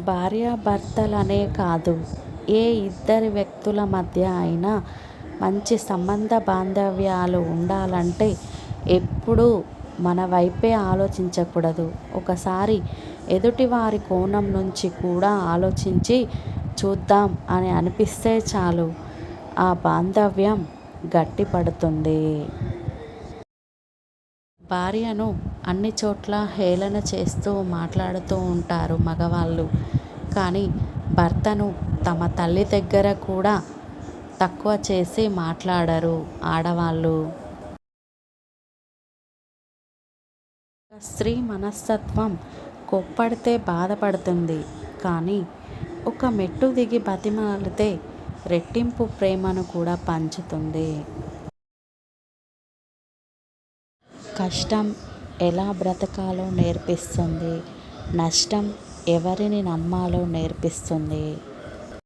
భార్యాభర్తలనే కాదు, ఏ ఇద్దరి వ్యక్తుల మధ్య అయినా మంచి సంబంధ బాంధవ్యాలు ఉండాలంటే ఎప్పుడూ మన వైపే ఆలోచించకూడదు. ఒకసారి ఎదుటివారి కోణం నుంచి కూడా ఆలోచించి చూద్దాం అని అనిపిస్తే చాలు, ఆ బాంధవ్యం గట్టిపడుతుంది. భార్యను అన్ని చోట్ల హేళన చేస్తూ మాట్లాడుతూ ఉంటారు మగవాళ్ళు. కానీ భర్తను తమ తల్లి దగ్గర కూడా తక్కువ చేసి మాట్లాడరు ఆడవాళ్ళు. ఒక స్త్రీ మనస్తత్వం కోప్పడితే బాధపడుతుంది, కానీ ఒక మెట్టు దిగి బతిమాలితే రెట్టింపు ప్రేమను కూడా పంచుతుంది. కష్టం ఎలా బ్రతకాలో నేర్పిస్తుంది, నష్టం ఎవరిని నమ్మాలో నేర్పిస్తుంది.